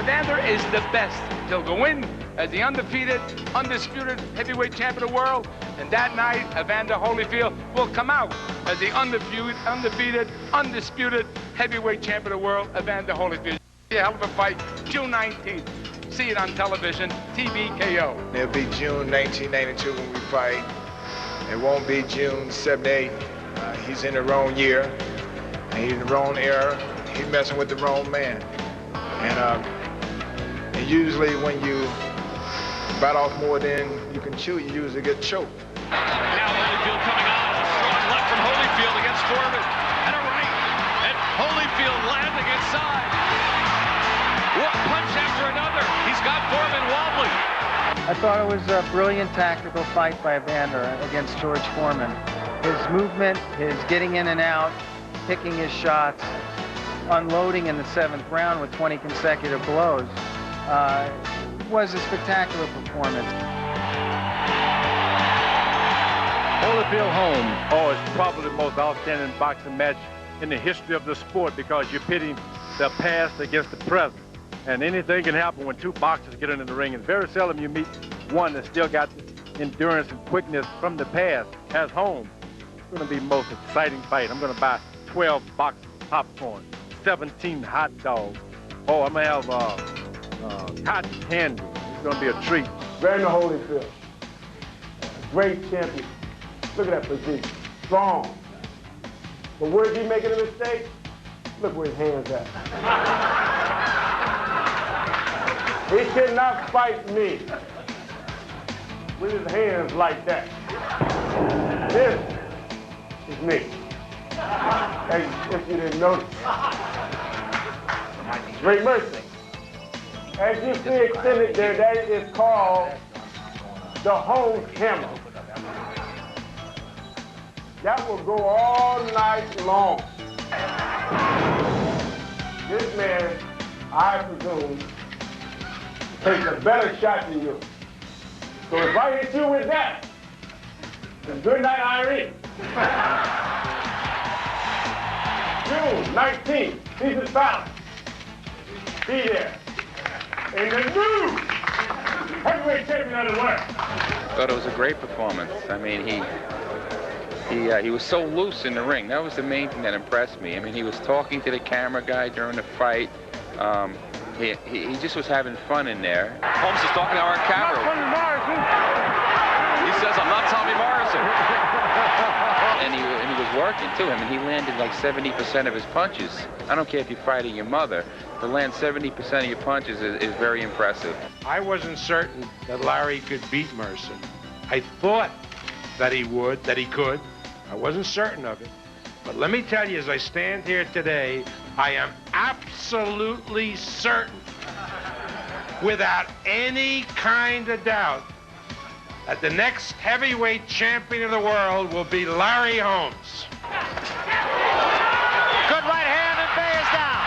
Evander is the best. He'll go in as the undefeated, undisputed heavyweight champion of the world. And that night, Evander Holyfield will come out as the undefeated, undisputed heavyweight champion of the world, Evander Holyfield. A hell of a fight, June 19th. See it on television, TVKO. It'll be June 1992 when we fight. It won't be June 78. He's in the wrong year, and he's in the wrong era. He's messing with the wrong man. And usually when you bite off more than you can chew, you usually get choked. Now Holyfield coming on. Strong left from Holyfield against Foreman. And a right. And Holyfield landing inside. One punch after another. He's got Foreman wobbly. I thought it was a brilliant tactical fight by Evander against George Foreman. His movement, his getting in and out, picking his shots, unloading in the 7th round with 20 consecutive blows, was a spectacular performance. Holyfield Holmes, oh, it's probably the most outstanding boxing match in the history of the sport because you're pitting the past against the present. And anything can happen when two boxers get into the ring. It's very seldom you meet one that's still got the endurance and quickness from the past as Holmes. It's going to be the most exciting fight. I'm going to buy 12 boxes of popcorn, 17 hot dogs. Oh, I'm going to have cotton candy. It's going to be a treat. Evander Holyfield, great champion. Look at that physique, strong. But where is he making a mistake? Look where his hands at. He cannot fight me with his hands like that. This is me. As if you didn't notice. Great mercy. As you see extended there, that is called the Holmes camera. That will go all night long. This man, I presume, takes a better shot than you. So if I hit you with that, then good night, Irene. June 19th, Caesar's Palace. Be there. In the new heavyweight champion of the world. I thought it was a great performance. I mean, he was so loose in the ring. That was the main thing that impressed me. I mean, he was talking to the camera guy during the fight. He just was having fun in there. Holmes is talking to our camera. He says, I'm not Tommy Morrison. And he was working, too. I mean, he landed like 70% of his punches. I don't care if you're fighting your mother. To land 70% of your punches is very impressive. I wasn't certain that Larry could beat Mercer. I thought that he would, that he could. I wasn't certain of it. But let me tell you, as I stand here today, I am absolutely certain, without any kind of doubt, that the next heavyweight champion of the world will be Larry Holmes. Good right hand and Bay is down.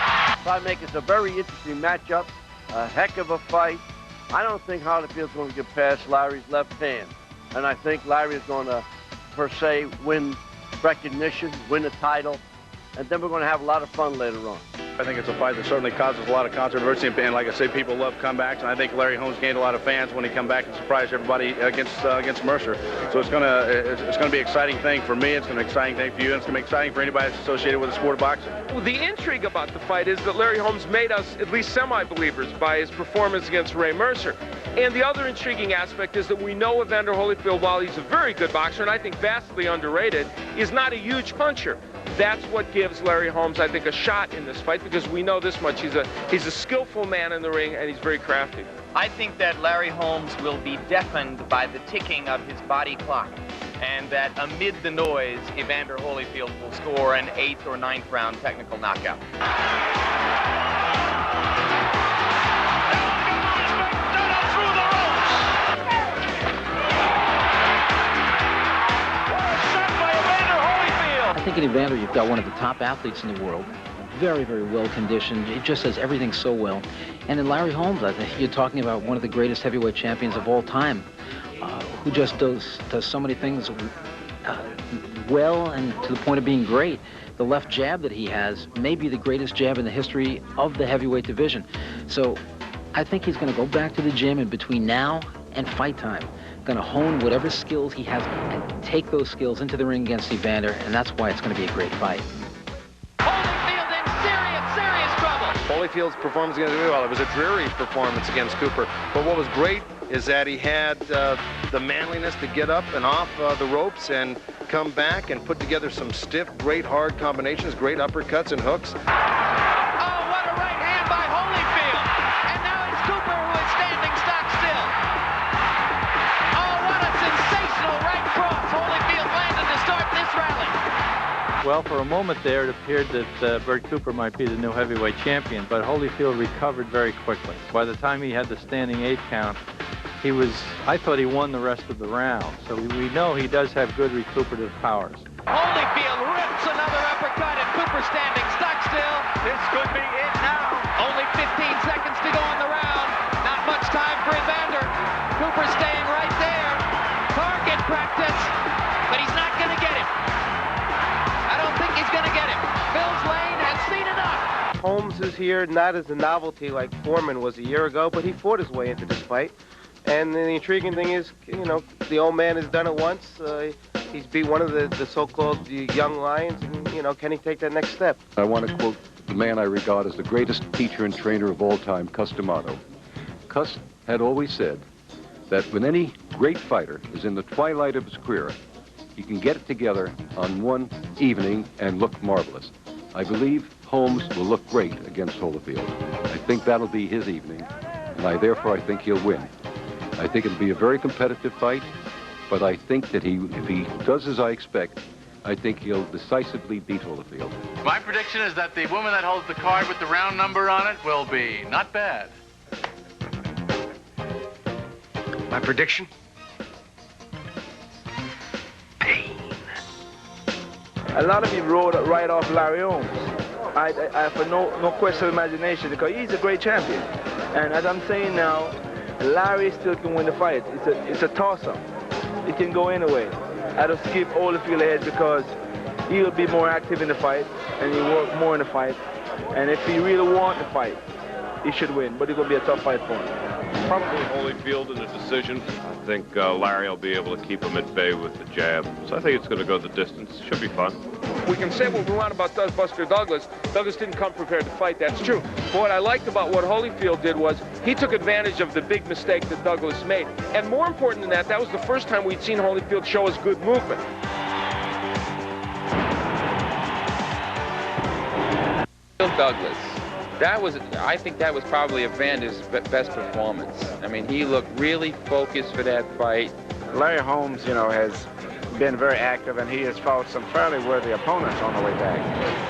I make it a very interesting matchup, a heck of a fight. I don't think Holyfield's going to get past Larry's left hand. And I think Larry is going to, per se, win recognition, win the title, and then we're going to have a lot of fun later on. I think it's a fight that certainly causes a lot of controversy, and like I say, people love comebacks, and I think Larry Holmes gained a lot of fans when he come back and surprised everybody against Mercer. So it's going to be an exciting thing for me, it's going to be an exciting thing for you, and it's going to be exciting for anybody that's associated with the sport of boxing. Well, the intrigue about the fight is that Larry Holmes made us at least semi-believers by his performance against Ray Mercer. And the other intriguing aspect is that we know Evander Holyfield, while he's a very good boxer, and I think vastly underrated, is not a huge puncher. That's what gives Larry Holmes, I think, a shot in this fight, because we know this much. He's a skillful man in the ring, and he's very crafty. I think that Larry Holmes will be deafened by the ticking of his body clock, and that amid the noise, Evander Holyfield will score an 8th or 9th round technical knockout. I think in Evander, you've got one of the top athletes in the world. Very, very well conditioned. He just does everything so well. And in Larry Holmes, I think you're talking about one of the greatest heavyweight champions of all time, who just does so many things well and to the point of being great. The left jab that he has may be the greatest jab in the history of the heavyweight division. So I think he's going to go back to the gym in between now and fight time. Going to hone whatever skills he has and take those skills into the ring against Evander, and that's why it's going to be a great fight. Holyfield in serious, serious trouble. Holyfield's performance against Cooper, it was a dreary performance against Cooper. But what was great is that he had the manliness to get up and off the ropes and come back and put together some stiff, great hard combinations, great uppercuts and hooks. Oh, what a right hand by Holyfield. And now it's Cooper who is standing stock still. Oh, what a sensational right cross Holyfield landed to start this rally. Well, for a moment there, it appeared that Bert Cooper might be the new heavyweight champion, but Holyfield recovered very quickly. By the time he had the standing 8 count, I thought he won the rest of the round. So we know he does have good recuperative powers. Holyfield rips another uppercut and Cooper standing stock still. This could be it now. Only 15 seconds to go in the round. Not much time for Evander. Cooper staying right there. Target practice, but he's not going to get him. I don't think he's going to get him. Bill's Lane has seen enough. Holmes is here not as a novelty like Foreman was a year ago, but he fought his way into this fight. And the intriguing thing is, you know, the old man has done it once. He's beat one of the so-called young lions, and, you know, can he take that next step? I want to quote the man I regard as the greatest teacher and trainer of all time, Cus D'Amato. Cus had always said that when any great fighter is in the twilight of his career, he can get it together on one evening and look marvelous. I believe Holmes will look great against Holyfield. I think that'll be his evening, and therefore I think he'll win. I think it'll be a very competitive fight, but I think that if he does as I expect, I think he'll decisively beat Holyfield. My prediction is that the woman that holds the card with the round number on it will be not bad. My prediction? A lot of you wrote right off Larry Holmes. I for no question of imagination, because he's a great champion. And as I'm saying now, Larry still can win the fight. It's a toss-up. It can go anyway. I just give Holyfield a edge because he'll be more active in the fight and he'll work more in the fight. And if he really wants the fight, he should win. But it's going to be a tough fight for him. Probably Holyfield in a decision. I think Larry will be able to keep him at bay with the jab. So I think it's going to go the distance. Should be fun. We can say what we want about Buster Douglas. Douglas didn't come prepared to fight, that's true. But what I liked about what Holyfield did was he took advantage of the big mistake that Douglas made. And more important than that, that was the first time we'd seen Holyfield show his good movement. Douglas, I think that was probably Evander's best performance. I mean, he looked really focused for that fight. Larry Holmes, you know, has been very active, and he has fought some fairly worthy opponents on the way back.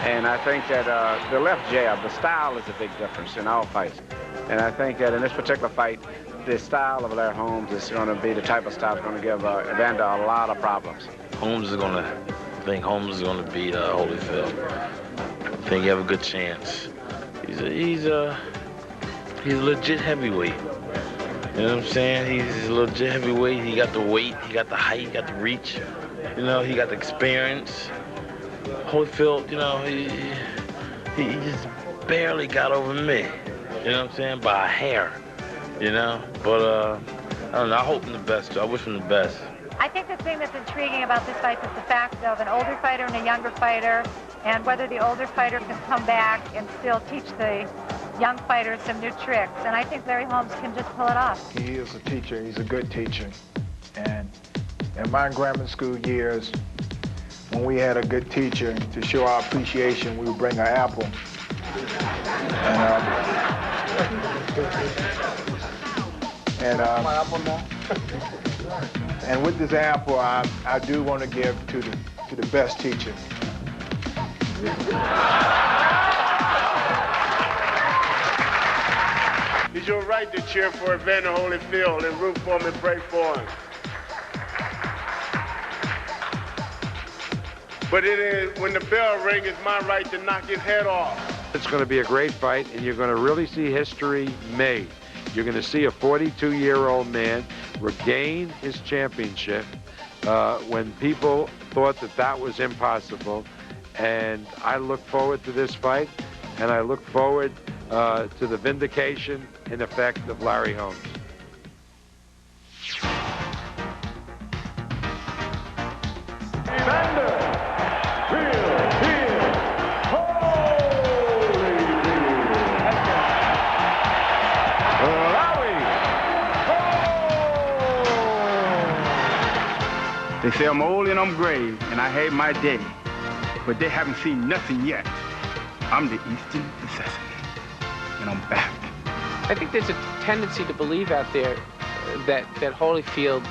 And I think that the left jab, the style is a big difference in all fights. And I think that in this particular fight, the style of Larry Holmes is going to be the type of style that's going to give Evander a lot of problems. I think Holmes is going to beat Holyfield. I think he have a good chance. He's a legit heavyweight. You know what I'm saying? He's a legit heavyweight. He got the weight, he got the height, he got the reach. You know, he got the experience. Holyfield, you know, he just barely got over me. You know what I'm saying? By a hair. You know? But I don't know. I hope him the best. I wish him the best. I think the thing that's intriguing about this fight is the fact of an older fighter and a younger fighter, and whether the older fighter can come back and still teach the young fighters some new tricks. And I think Larry Holmes can just pull it off. He is a teacher. He's a good teacher. And in my grammar school years, when we had a good teacher, to show our appreciation, we would bring an apple. And with this apple, I do want to give to the best teacher. It's your right to cheer for Evander Holyfield and root for him and pray for him. But it is, when the bell rings, it's my right to knock his head off. It's going to be a great fight, and you're going to really see history made. You're going to see a 42-year-old man regain his championship when people thought that was impossible. And I look forward to this fight, and I look forward to the vindication, in effect, of Larry Holmes. Evander, They say I'm old and I'm gray, and I had my day, but they haven't seen nothing yet. I'm the Eastern Assassin, and I'm back. I think there's a tendency to believe out there that Holyfield,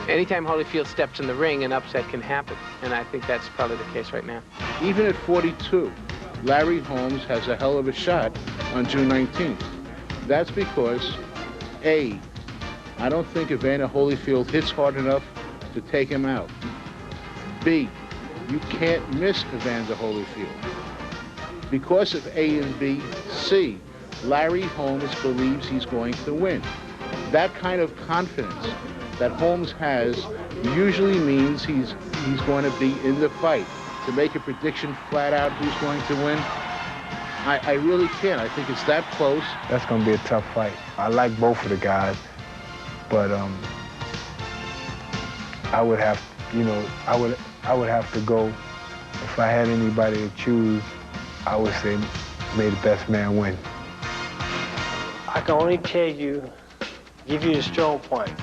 anytime Holyfield steps in the ring, an upset can happen, and I think that's probably the case right now. Even at 42, Larry Holmes has a hell of a shot on June 19th. That's because, A, I don't think Evander Holyfield hits hard enough to take him out. B, you can't miss Evander Holyfield. Because of A and B, C, Larry Holmes believes he's going to win. That kind of confidence that Holmes has usually means he's going to be in the fight. To make a prediction flat out who's going to win, I really can't. I think it's that close. That's going to be a tough fight. I like both of the guys, but I would have, I would have to go. If I had anybody to choose, I would say, may the best man win. I can only tell you, give you the strong points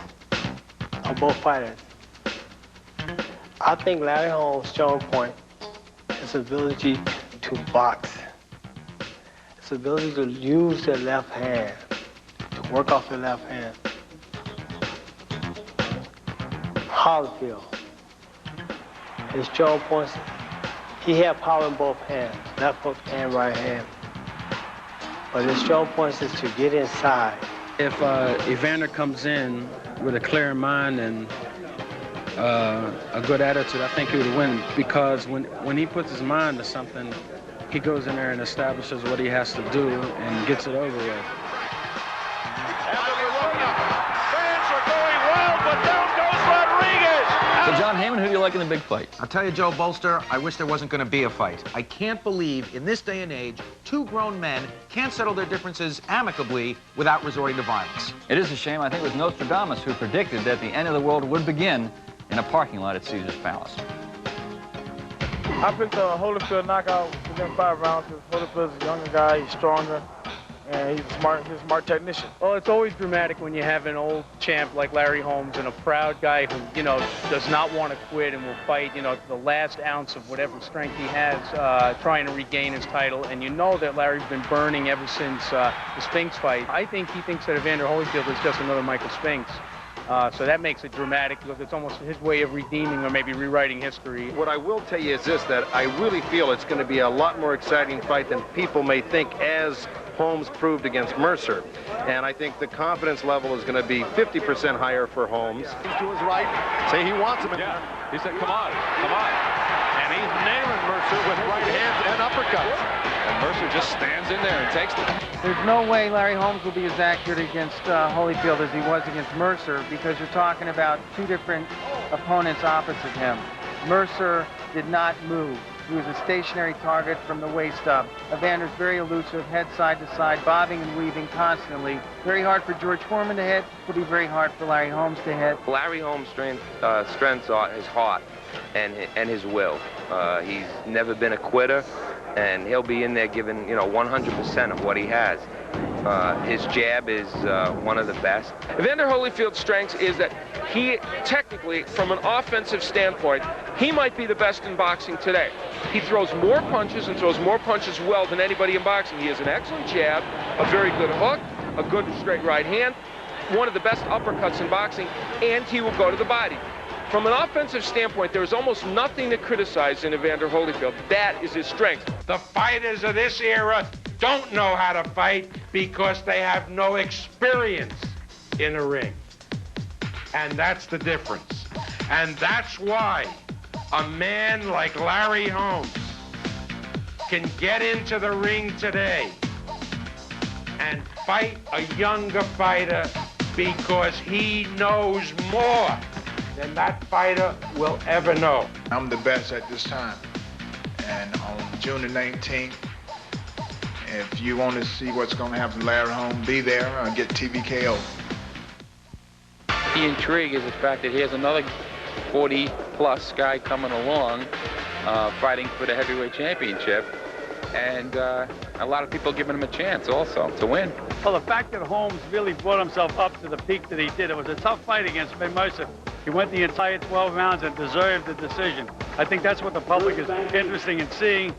of both fighters. I think Larry Holmes' strong point is his ability to box. His ability to use the left hand, to work off the left hand. Holyfield, his strong points, he had power in both hands, left hook and right hand. But his strong points is to get inside. If Evander comes in with a clear mind and a good attitude, I think he would win, because when he puts his mind to something, he goes in there and establishes what he has to do and gets it over with. So, John Heyman, who do you like in the big fight? I'll tell you, Joe Bolster, I wish there wasn't going to be a fight. I can't believe, in this day and age, two grown men can't settle their differences amicably without resorting to violence. It is a shame. I think it was Nostradamus who predicted that the end of the world would begin in a parking lot at Caesar's Palace. I picked a Holyfield knockout within 5 rounds because Holyfield's a younger guy, he's stronger, and he's a smart technician. Well, it's always dramatic when you have an old champ like Larry Holmes and a proud guy who, does not want to quit and will fight, to the last ounce of whatever strength he has, trying to regain his title. And you know that Larry's been burning ever since the Spinks fight. I think he thinks that Evander Holyfield is just another Michael Spinks. So that makes it dramatic because it's almost his way of redeeming or maybe rewriting history. What I will tell you is this, that I really feel it's going to be a lot more exciting fight than people may think, as Holmes proved against Mercer. And I think the confidence level is going to be 50% higher for Holmes. He's to his right. Say he wants him. Yeah, he said, come on. And he's nailing Mercer with right hands and uppercuts. And Mercer just stands in there and takes them. There's no way Larry Holmes will be as accurate against Holyfield as he was against Mercer, because you're talking about two different opponents opposite him. Mercer did not move. He was a stationary target from the waist up. Evander's very elusive, head side to side, bobbing and weaving constantly. Very hard for George Foreman to hit. It'll be very hard for Larry Holmes to hit. Larry Holmes' strengths are his heart and his will. He's never been a quitter, and he'll be in there giving 100% of what he has. His jab is one of the best. Evander Holyfield's strength is that he technically, from an offensive standpoint, he might be the best in boxing today. He throws more punches and throws more punches well than anybody in boxing. He has an excellent jab, a very good hook, a good straight right hand, one of the best uppercuts in boxing, and he will go to the body. From an offensive standpoint, there is almost nothing to criticize in Evander Holyfield. That is his strength. The fighters of this era don't know how to fight because they have no experience in a ring. And that's the difference. And that's why a man like Larry Holmes can get into the ring today and fight a younger fighter because he knows more than that fighter will ever know. I'm the best at this time. And on June the 19th If you want to see what's going to happen to Larry Holmes, be there and get TVKO. The intrigue is the fact that here's another 40-plus guy coming along, fighting for the heavyweight championship, and a lot of people giving him a chance also to win. Well, the fact that Holmes really brought himself up to the peak that he did, it was a tough fight against Ray Mercer. He went the entire 12 rounds and deserved the decision. I think that's what the public is interested in seeing,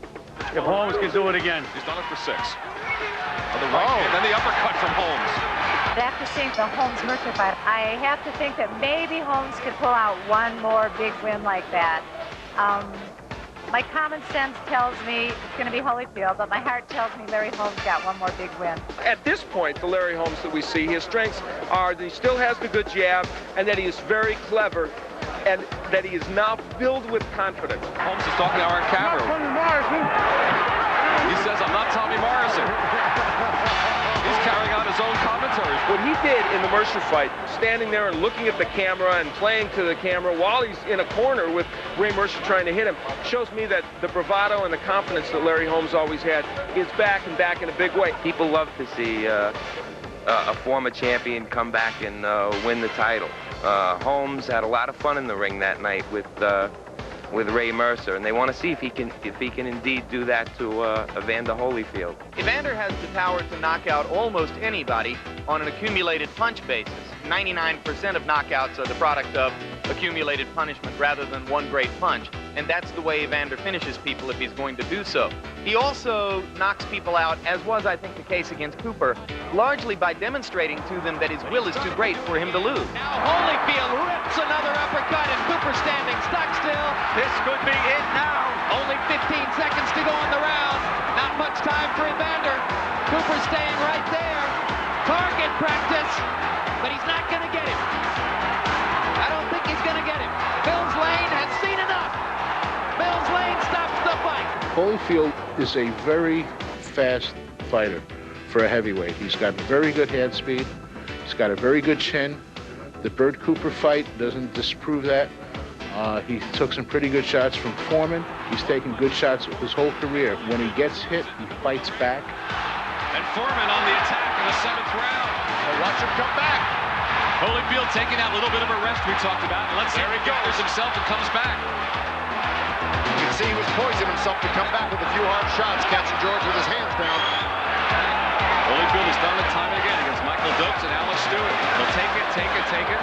if Holmes can do it again. He's done it for 6. On the right hand, then the uppercut from Holmes. After seeing the Holmes-Mercer fight, I have to think that maybe Holmes could pull out one more big win like that. My common sense tells me it's going to be Holyfield, but my heart tells me Larry Holmes got one more big win. At this point, the Larry Holmes that we see, his strengths are that he still has the good jab and that he is very clever and that he is now filled with confidence. Holmes is talking to our camera. He says, I'm not Tommy Morrison. He's carrying out his own commentary. What he did in the Mercer fight, standing there and looking at the camera and playing to the camera while he's in a corner with Ray Mercer trying to hit him, shows me that the bravado and the confidence that Larry Holmes always had is back and back in a big way. People love to see a former champion come back and win the title. Holmes had a lot of fun in the ring that night with Ray Mercer, and they want to see if he can indeed do that to Evander Holyfield. Evander has the power to knock out almost anybody on an accumulated punch basis. 99% of knockouts are the product of accumulated punishment rather than one great punch, and that's the way Evander finishes people if he's going to do so. He also knocks people out, as was, I think, the case against Cooper, largely by demonstrating to them that his will is too great for him to lose. Now Holyfield rips another uppercut, and Cooper standing stock still. This could be it now. Only 15 seconds to go in the round. Not much time for Evander. Cooper staying right there. Target practice, but he's not going to get him. I don't think he's going to get him. Mills Lane has seen enough. Mills Lane stops the fight. Holyfield is a very fast fighter for a heavyweight. He's got very good hand speed. He's got a very good chin. The Burt Cooper fight doesn't disprove that. He took some pretty good shots from Foreman. He's taken good shots his whole career. When he gets hit, he fights back. And Foreman on the attack in the 7th round. Well, watch him come back. Holyfield taking that little bit of a rest we talked about. And let's see if he gathers himself and comes back. You can see he was poising himself to come back with a few hard shots, catching George with his hands down. Holyfield has done it time and again against Michael Dokes and Alex Stewart. He'll take it,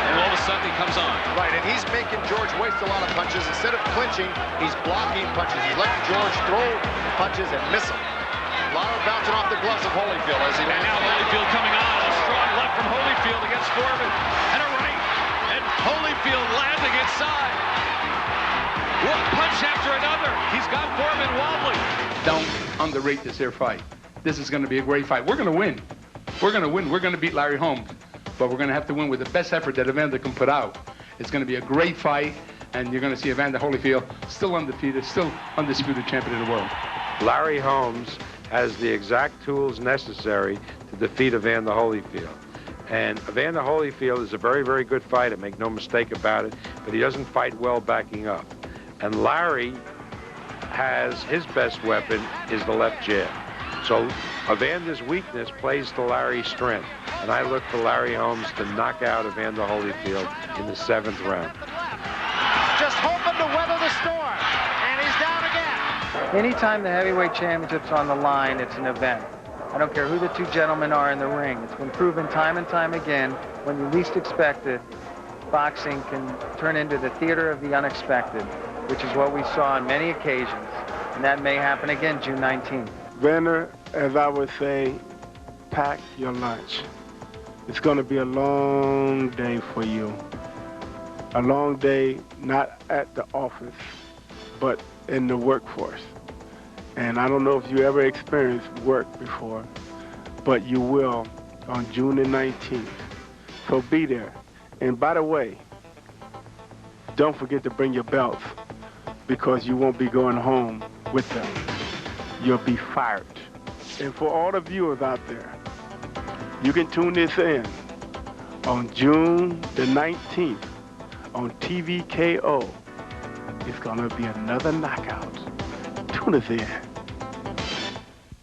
and all of a sudden he comes on. Right, and he's making George waste a lot of punches. Instead of clinching, he's blocking punches. He's letting George throw punches and miss them. A lot of bouncing off the gloves of Holyfield as he And now Holyfield coming on. A strong left from Holyfield against Foreman. And a right. And Holyfield landing inside. One punch after another. He's got Foreman wobbling. Don't underrate this here fight. This is going to be a great fight. We're going to win. We're going to win. We're going to beat Larry Holmes. But we're going to have to win with the best effort that Evander can put out. It's going to be a great fight, and you're going to see Evander Holyfield still undefeated, still undisputed champion of the world. Larry Holmes has the exact tools necessary to defeat Evander Holyfield. And Evander Holyfield is a very, very good fighter, make no mistake about it, but he doesn't fight well backing up. And Larry has his best weapon is the left jab. So Evander's weakness plays to Larry's strength. And I look for Larry Holmes to knock out Evander Holyfield in the 7th round. Just hoping to weather the storm, and he's down again. Anytime the heavyweight championship's on the line, it's an event. I don't care who the two gentlemen are in the ring. It's been proven time and time again, when you least expect it, boxing can turn into the theater of the unexpected, which is what we saw on many occasions. And that may happen again June 19th. Evander, as I would say, pack your lunch. It's going to be a long day for you. A long day, not at the office, but in the workforce. And I don't know if you ever experienced work before, but you will on June the 19th. So be there. And by the way, don't forget to bring your belts, because you won't be going home with them. You'll be fired. And for all the viewers out there, you can tune this in on June the 19th on TVKO. It's gonna be another knockout. Tune us in.